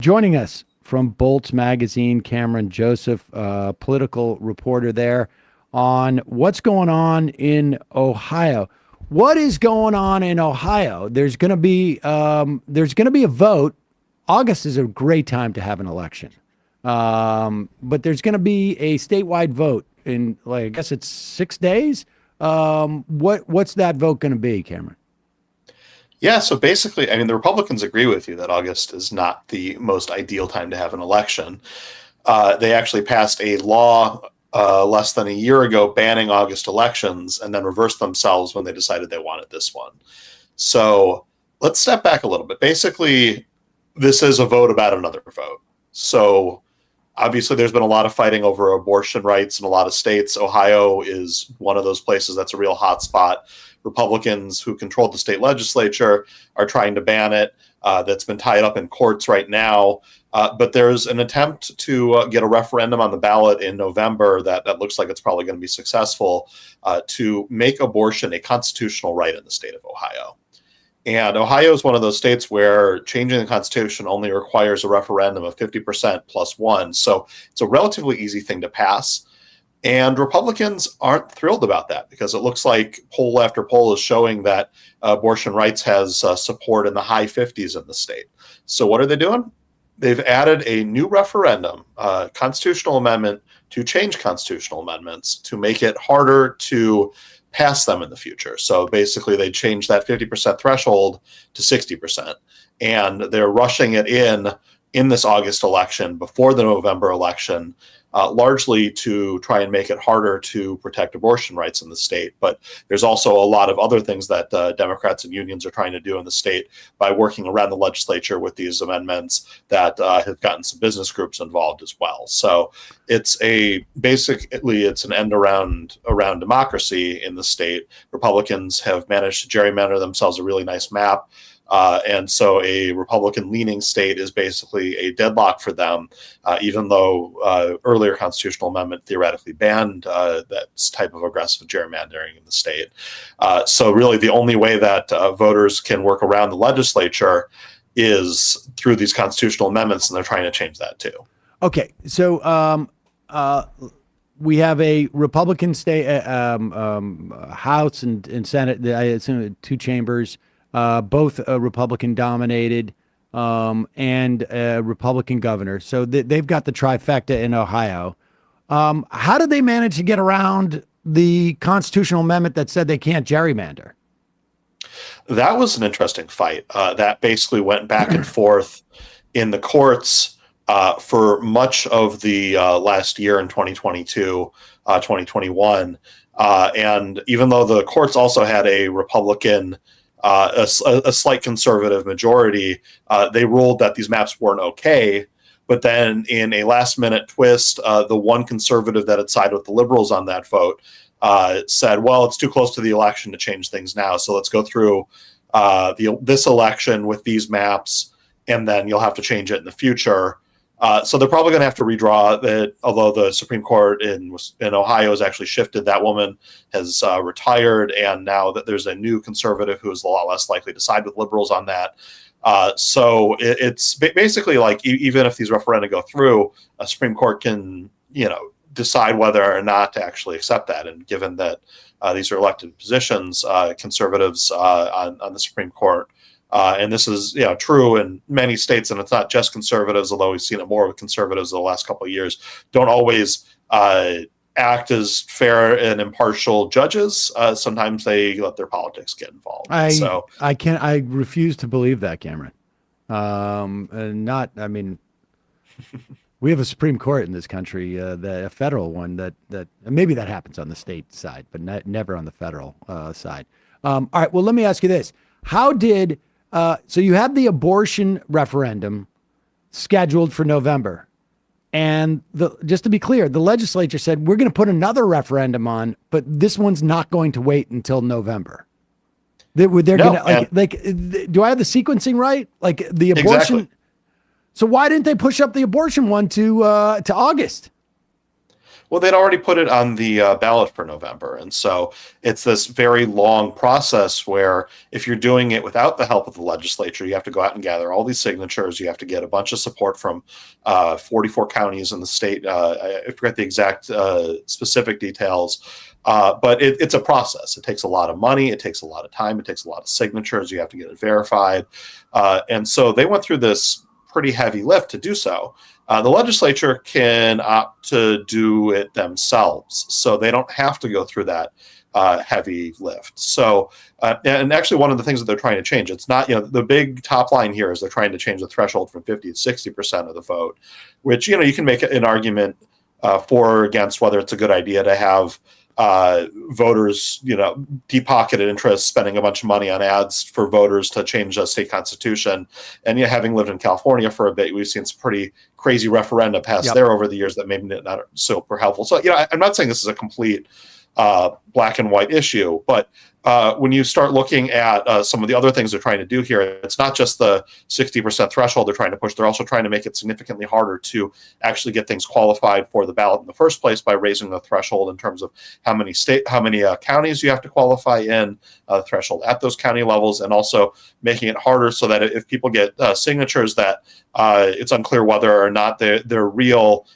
Joining us from Bolts Magazine, Cameron Joseph, political reporter there, on what's going on in Ohio. What is going on in Ohio? There's going to be a vote. August is a great time to have an election, but there's going to be a statewide vote in, like, I guess it's 6 days. What's that vote going to be, Cameron? Yeah, so basically, I mean, the Republicans agree with you that August is not the most ideal time to have an election. They actually passed a law less than a year ago banning August elections and then reversed themselves when they decided they wanted this one. So let's step back a little bit. Basically, this is a vote about another vote. So obviously, there's been a lot of fighting over abortion rights in a lot of states. Ohio is one of those places that's a real hot spot. Republicans who control the state legislature are trying to ban it. That's been tied up in courts right now. But there's an attempt to get a referendum on the ballot in November that looks like it's probably going to be successful to make abortion a constitutional right in the state of Ohio. And Ohio is one of those states where changing the Constitution only requires a referendum of 50% plus one. So it's a relatively easy thing to pass. And Republicans aren't thrilled about that because it looks like poll after poll is showing that abortion rights has support in the high 50s in the state. So what are they doing? They've added a new referendum, constitutional amendment to change constitutional amendments to make it harder to pass them in the future. So basically they changed that 50% threshold to 60%. And they're rushing it in this August election before the November election, largely to try and make it harder to protect abortion rights in the state. But there's also a lot of other things that Democrats and unions are trying to do in the state by working around the legislature with these amendments that have gotten some business groups involved as well. So it's basically an end around democracy in the state. Republicans have managed to gerrymander themselves a really nice map. And so a Republican-leaning state is basically a deadlock for them, even though earlier constitutional amendment theoretically banned that type of aggressive gerrymandering in the state. So really the only way that voters can work around the legislature is through these constitutional amendments, and they're trying to change that too. Okay, so we have a Republican state House and Senate, I assume two chambers, both Republican dominated, and a Republican governor. So they've got the trifecta in Ohio. How did they manage to get around the constitutional amendment that said they can't gerrymander? That was an interesting fight. That basically went back and forth in the courts for much of the last year in 2022, 2021. And even though the courts also had a Republican a slight conservative majority, they ruled that these maps weren't okay. But then in a last-minute twist, the one conservative that had sided with the liberals on that vote said, well, it's too close to the election to change things now, so let's go through this election with these maps, and then you'll have to change it in the future. So they're probably going to have to redraw it, although the Supreme Court in Ohio has actually shifted. That woman has retired, and now that there's a new conservative who is a lot less likely to side with liberals on that. So it's basically like even if these referenda go through, a Supreme Court can decide whether or not to actually accept that. And given that these are elected positions, conservatives on the Supreme Court. And this is true in many states, and it's not just conservatives, although we've seen it more with conservatives in the last couple of years, don't always act as fair and impartial judges. Sometimes they let their politics get involved. I refuse to believe that, Cameron. We have a Supreme Court in this country, a federal one that maybe that happens on the state side, but never on the federal side. All right. Well, let me ask you this. How did so you had the abortion referendum scheduled for November, and just to be clear, the legislature said we're going to put another referendum on, but this one's not going to wait until November. They're going to do I have the sequencing right? Like the abortion. Exactly. So why didn't they push up the abortion one to August? Well, they'd already put it on the ballot for November. And so it's this very long process where if you're doing it without the help of the legislature, you have to go out and gather all these signatures. You have to get a bunch of support from 44 counties in the state. I forget the exact specific details. But it's a process. It takes a lot of money. It takes a lot of time. It takes a lot of signatures. You have to get it verified. And so they went through this pretty heavy lift to do so. The legislature can opt to do it themselves, so they don't have to go through that heavy lift. So, and actually one of the things that they're trying to change, it's not, the big top line here is they're trying to change the threshold from 50 to 60% of the vote, which, you can make an argument for or against whether it's a good idea to have voters, deep pocketed interests spending a bunch of money on ads for voters to change the state constitution. And having lived in California for a bit, we've seen some pretty crazy referenda pass there over the years that maybe not super helpful. So, I'm not saying this is a complete black and white issue, but when you start looking at some of the other things they're trying to do here, it's not just the 60% threshold they're trying to push. They're also trying to make it significantly harder to actually get things qualified for the ballot in the first place by raising the threshold in terms of how many counties you have to qualify in, threshold at those county levels, and also making it harder so that if people get signatures that it's unclear whether or not they're real,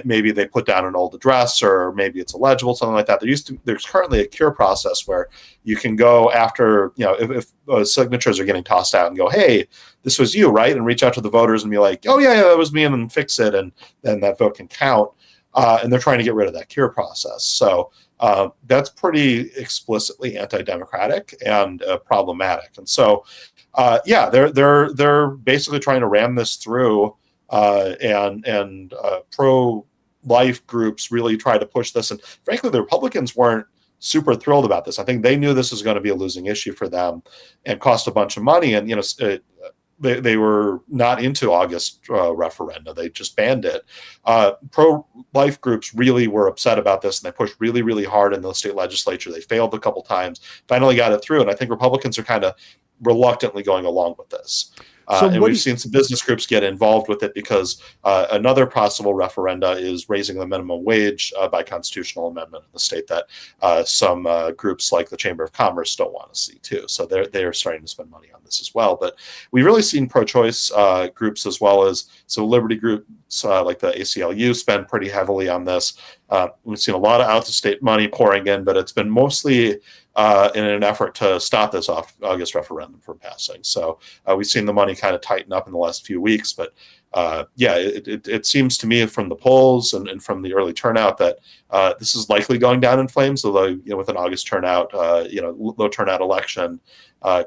maybe they put down an old address or maybe it's illegible, something like that. There's currently a cure process where you can go after, if signatures are getting tossed out and go, hey, this was you, right? And reach out to the voters and be like, oh, yeah, that was me, and then fix it. And then that vote can count. And they're trying to get rid of that cure process. So that's pretty explicitly anti-democratic and problematic. And so, they're basically trying to ram this through, and pro-life groups really try to push this. And frankly, the Republicans weren't super thrilled about this. I think they knew this was going to be a losing issue for them and cost a bunch of money. And, they were not into August referenda. They just banned it. Pro-life groups really were upset about this, and they pushed really, really hard in the state legislature. They failed a couple times, finally got it through. And I think Republicans are kind of reluctantly going along with this. And we've seen some business groups get involved with it because another possible referenda is raising the minimum wage by constitutional amendment in the state that some groups like the Chamber of Commerce don't want to see too. So they're starting to spend money on this as well. But we've really seen pro-choice groups as well as civil liberty groups like the ACLU spend pretty heavily on this. We've seen a lot of out-of-state money pouring in, but it's been mostly in an effort to stop this August referendum from passing. So we've seen the money kind of tighten up in the last few weeks. But it seems to me from the polls and from the early turnout that this is likely going down in flames, although with an August turnout, low turnout election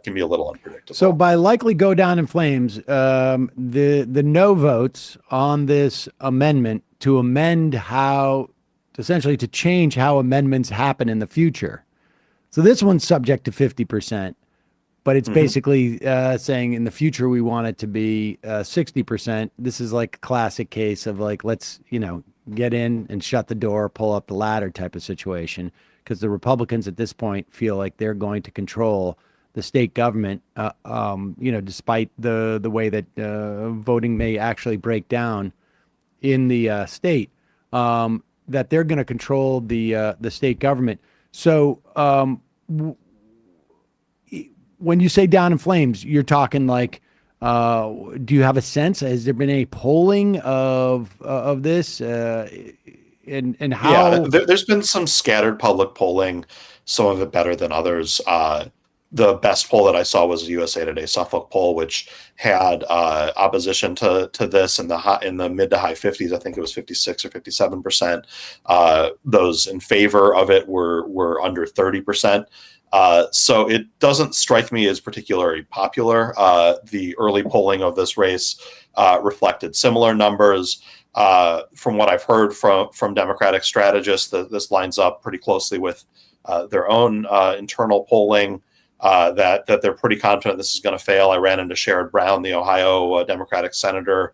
can be a little unpredictable. So by likely go down in flames, the no votes on this amendment to amend essentially to change how amendments happen in the future. So this one's subject to 50%, but it's basically saying in the future we want it to be 60%. This is like a classic case of like, let's, get in and shut the door, pull up the ladder type of situation, because the Republicans at this point feel like they're going to control the state government, despite the way that voting may actually break down in the state, that they're going to control the state government. So when you say down in flames, you're talking like, do you have a sense? Has there been any polling of this? And how? Yeah, there's been some scattered public polling, some of it better than others. The best poll that I saw was a USA Today Suffolk poll, which had opposition to this in the mid to high 50s. I think it was 56 or 57%. Those in favor of it were under 30%. So it doesn't strike me as particularly popular. The early polling of this race reflected similar numbers. From what I've heard from Democratic strategists, this lines up pretty closely with their own internal polling. That they're pretty confident this is going to fail. I ran into Sherrod Brown, the Ohio Democratic senator,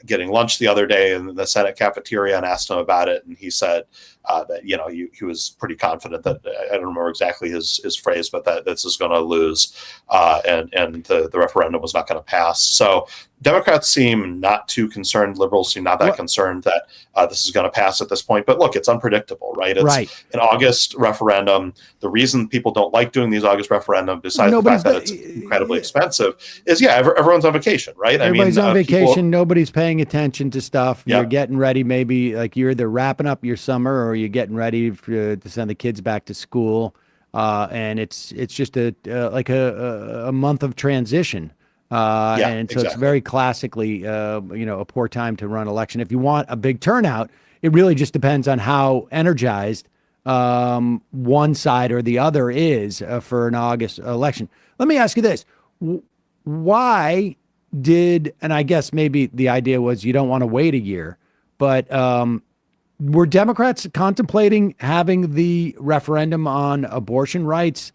getting lunch the other day in the Senate cafeteria and asked him about it, and he said that he was pretty confident that, I don't remember exactly his phrase, but that this is going to lose, and the referendum was not going to pass. So Democrats seem not too concerned. Liberals seem not that concerned that this is going to pass at this point. But look, it's unpredictable, right? It's an August referendum. The reason people don't like doing these August referendums, besides the fact that it's incredibly expensive, is everyone's on vacation, right? Everybody's on vacation. Nobody's paying attention to stuff. You're getting ready, maybe like you're either wrapping up your summer or you're getting ready to send the kids back to school, and it's just a month of transition. And so it's very classically, a poor time to run election. If you want a big turnout, it really just depends on how energized one side or the other is for an August election. Let me ask you this. Why and I guess maybe the idea was you don't want to wait a year, but were Democrats contemplating having the referendum on abortion rights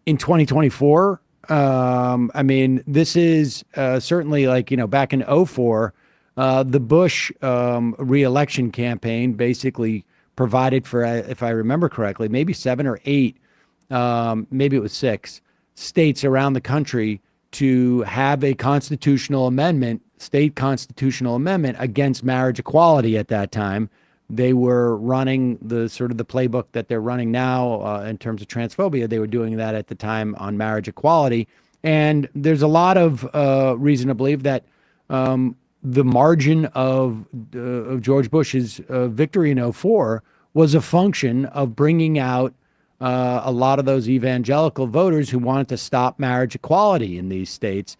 in 2024? I mean, this is certainly back in 2004, the Bush re-election campaign basically provided for, if I remember correctly, maybe 7 or 8, maybe it was 6 states around the country to have a state constitutional amendment against marriage equality at that time. They were running the playbook that they're running now in terms of transphobia. They were doing that at the time on marriage equality. And there's a lot of reason to believe that the margin of George Bush's victory in 2004 was a function of bringing out a lot of those evangelical voters who wanted to stop marriage equality in these states.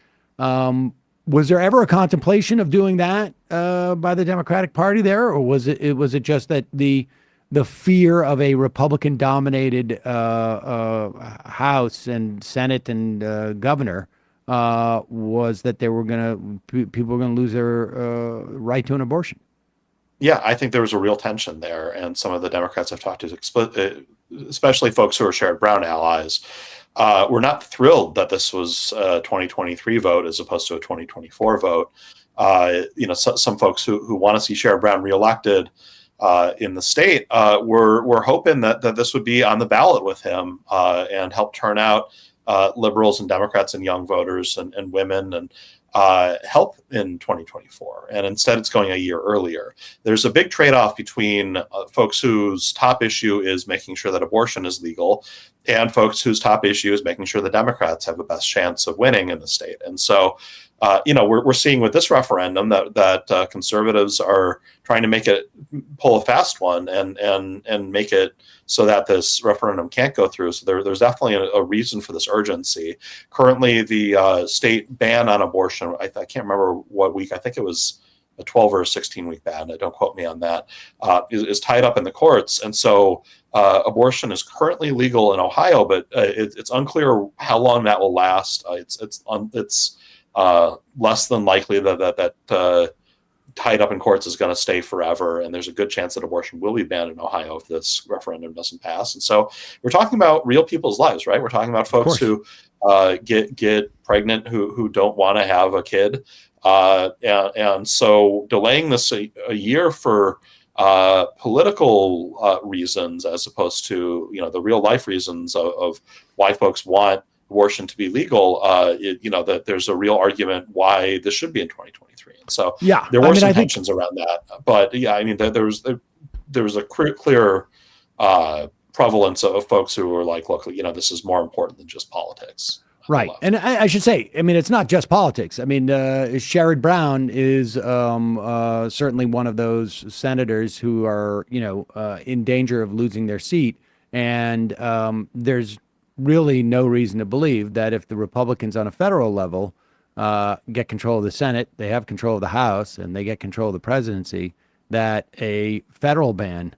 Was there ever a contemplation of doing that by the Democratic Party there, or was it just that the fear of a Republican-dominated House and Senate and governor was that people were going to lose their right to an abortion? Yeah, I think there was a real tension there, and some of the Democrats I've talked to, especially folks who are Sherrod Brown allies, were not thrilled that this was a 2023 vote as opposed to a 2024 vote. Some folks who want to see Sherrod Brown reelected in the state were hoping that this would be on the ballot with him and help turn out liberals and Democrats and young voters and women and help in 2024. And instead, it's going a year earlier. There's a big trade-off between folks whose top issue is making sure that abortion is legal and folks whose top issue is making sure the Democrats have the best chance of winning in the state. And so, we're seeing with this referendum that conservatives are trying to pull a fast one and make it so that this referendum can't go through. So there's definitely a reason for this urgency. Currently, the state ban on abortion, I can't remember what week, I think it was a 12 or a 16-week ban, don't quote me on that, is tied up in the courts. And so abortion is currently legal in Ohio, but it's unclear how long that will last. It's less than likely that tied up in courts is going to stay forever, and there's a good chance that abortion will be banned in Ohio if this referendum doesn't pass. And so we're talking about real people's lives, right? We're talking about folks who get pregnant who don't want to have a kid, and so delaying this a year for political reasons as opposed to the real life reasons of why folks want abortion to be legal, that there's a real argument why this should be in 2023. And so there were some tensions around that. But there was a clear prevalence of folks who were like, look, this is more important than just politics. Right. And I should say, it's not just politics. Sherrod Brown is certainly one of those senators who are, in danger of losing their seat. And there's really no reason to believe that if the Republicans on a federal level get control of the Senate, they have control of the House, and they get control of the presidency, that a federal ban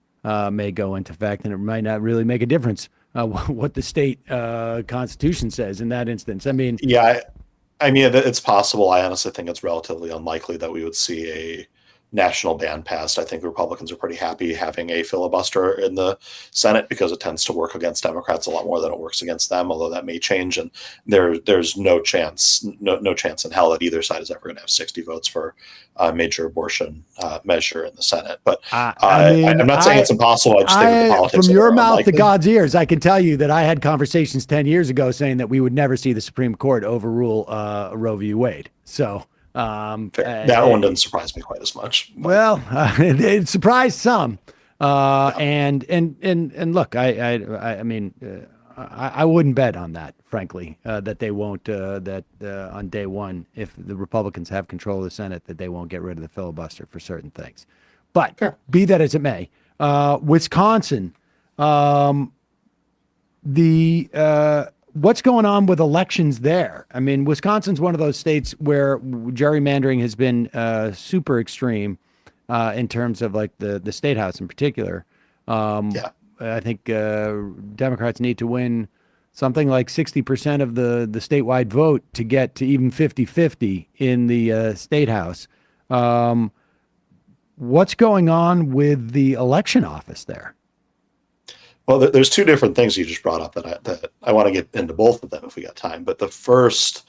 may go into effect, and it might not really make a difference what the state constitution says in that instance. It's possible. I honestly think it's relatively unlikely that we would see a national ban passed. I think the Republicans are pretty happy having a filibuster in the Senate because it tends to work against Democrats a lot more than it works against them, although that may change. And there's no chance in hell that either side is ever going to have 60 votes for a major abortion measure in the Senate. But I'm not saying it's impossible. I just think the politics from your mouth unlikely. to God's ears, I can tell you that I had conversations 10 years ago saying that we would never see the Supreme Court overrule Roe v. Wade. So that one doesn't surprise me quite as much. Well, it surprised some. And look, I mean, I wouldn't bet on that, frankly, that they won't, on day one, if the Republicans have control of the Senate, that they won't get rid of the filibuster for certain things. But be that as it may, Wisconsin, what's going on with elections there? I mean, Wisconsin's one of those states where gerrymandering has been super extreme in terms of like the state house in particular. I think Democrats need to win something like 60% of the statewide vote to get to even 50-50 in the state house. What's going on with the election office there? Well, there's two different things you just brought up that I want to get into both of them if we got time. But the first,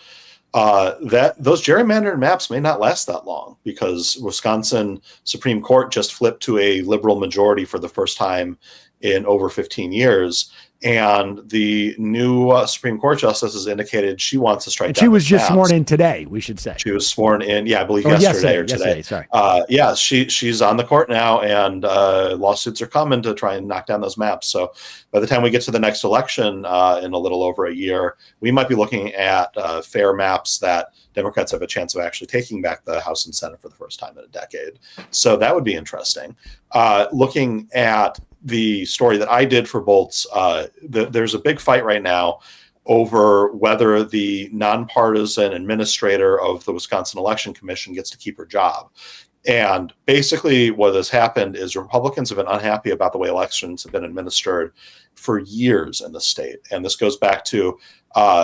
that those gerrymandered maps may not last that long because Wisconsin Supreme Court just flipped to a liberal majority for the first time in over 15 years. And the new Supreme Court justice has indicated she wants to strike down. She was just maps. sworn in today, we should say. She was sworn in, I believe yesterday or today. Sorry. She's on the court now, and lawsuits are coming to try and knock down those maps. So by the time we get to the next election in a little over a year, we might be looking at fair maps that Democrats have a chance of actually taking back the House and Senate for the first time in a decade. So that would be interesting. Looking at the story that I did for Bolts, there's a big fight right now over whether the nonpartisan administrator of the Wisconsin Election Commission gets to keep her job. And basically what has happened is Republicans have been unhappy about the way elections have been administered for years in the state. And this goes back to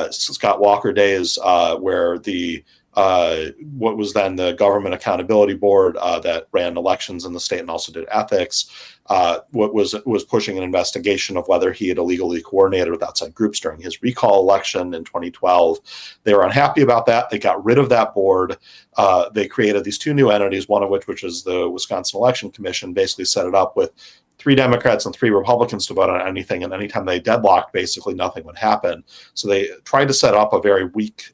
Scott Walker days where the what was then the Government Accountability Board that ran elections in the state and also did ethics, what was pushing an investigation of whether he had illegally coordinated with outside groups during his recall election in 2012. They were unhappy about that. They got rid of that board. They created these two new entities, one of which is the Wisconsin Election Commission, basically set it up with 3 Democrats and 3 Republicans to vote on anything, and anytime they deadlocked, basically nothing would happen. So they tried to set up a very weak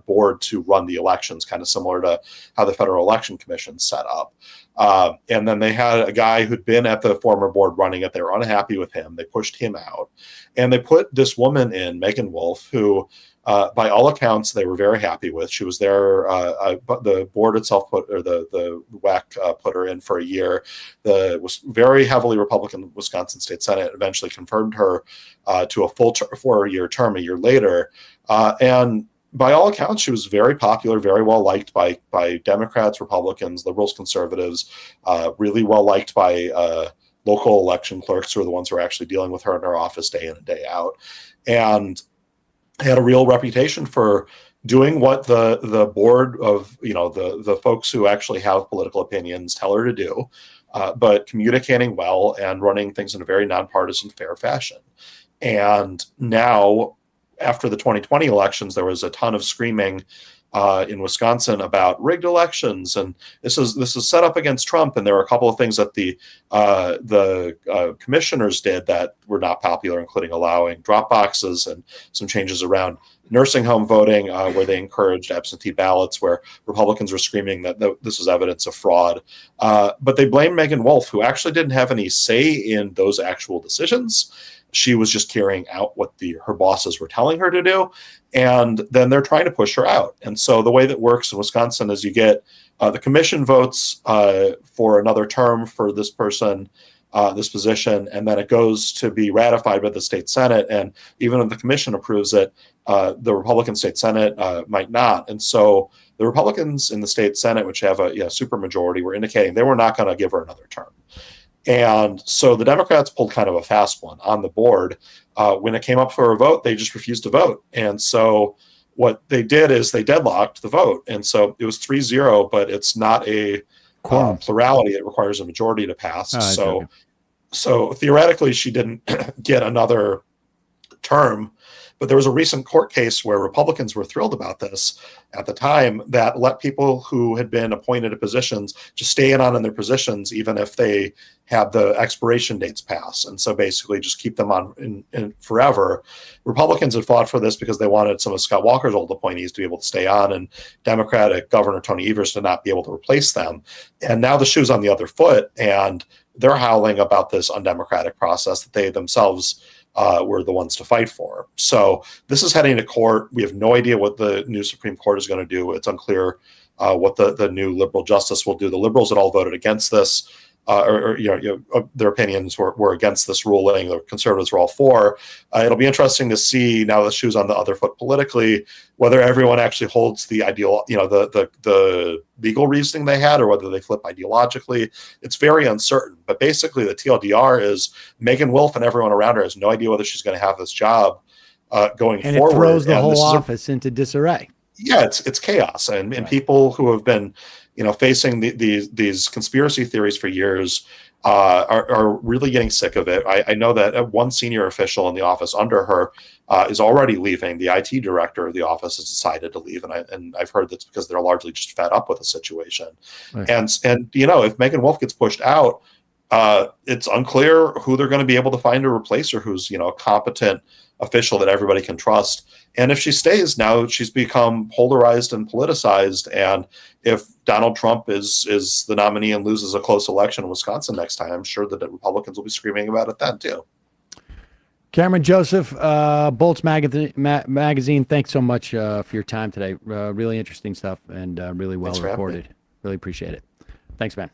board to run the elections, kind of similar to how the Federal Election Commission set up. And then they had a guy who'd been at the former board running it. They were unhappy with him. They pushed him out. And they put this woman in, Megan Wolf, who by all accounts, they were very happy with. She was there. The board itself the WAC put her in for a year. Was very heavily Republican Wisconsin State Senate eventually confirmed her to a full 4-year term a year later. And by all accounts, she was very popular, very well liked by Democrats, Republicans, liberals, conservatives, really well liked by local election clerks who are the ones who are actually dealing with her in her office day in and day out. And had a real reputation for doing what the board of, the folks who actually have political opinions tell her to do, but communicating well and running things in a very nonpartisan, fair fashion. And now, after the 2020 elections, there was a ton of screaming in Wisconsin about rigged elections, and this is set up against Trump. And there were a couple of things that the commissioners did that were not popular, including allowing drop boxes and some changes around nursing home voting, where they encouraged absentee ballots, where Republicans were screaming that this was evidence of fraud. But they blamed Megan Wolf, who actually didn't have any say in those actual decisions. She was just carrying out what her bosses were telling her to do. And then they're trying to push her out. And so the way that works in Wisconsin is you get the commission votes for another term for this person, this position, and then it goes to be ratified by the state Senate. And even if the commission approves it, the Republican state Senate might not. And so the Republicans in the state Senate, which have a supermajority, were indicating they were not going to give her another term. And so the Democrats pulled kind of a fast one on the board. When it came up for a vote, they just refused to vote. And so what they did is they deadlocked the vote. And so it was 3-0, but it's not a Quorum. plurality. It requires a majority to pass. Okay. So theoretically, she didn't get another term. But there was a recent court case where Republicans were thrilled about this at the time, that let people who had been appointed to positions just stay on in their positions, even if they had the expiration dates pass. And so basically just keep them on in forever. Republicans had fought for this because they wanted some of Scott Walker's old appointees to be able to stay on, and Democratic Governor Tony Evers to not be able to replace them. And now the shoe's on the other foot, and they're howling about this undemocratic process that they themselves were the ones to fight for. So this is heading to court. We have no idea what the new Supreme Court is going to do. It's unclear what the new liberal justice will do. The liberals had all voted against this, their opinions were against this ruling. The conservatives were all for. It'll be interesting to see, now the shoe's on the other foot politically, whether everyone actually holds the ideal, the legal reasoning they had, or whether they flip ideologically. It's very uncertain. But basically, the TLDR is Megan Wolf and everyone around her has no idea whether she's going to have this job going and forward. And it throws the whole office into disarray. Yeah, it's chaos, and people who have been facing these conspiracy theories for years are really getting sick of it. I know that one senior official in the office under her is already leaving. The IT director of the office has decided to leave, and I've heard that's because they're largely just fed up with the situation. Right. And if Megan Wolf gets pushed out, it's unclear who they're going to be able to find to replace her, who's a competent official that everybody can trust. And if she stays, now she's become polarized and politicized. And if Donald Trump is the nominee and loses a close election in Wisconsin next time, I'm sure that the Republicans will be screaming about it then too. Cameron Joseph, Bolts Magazine, thanks so much for your time today. Really interesting stuff, and really well reported. Really appreciate it. Thanks, man.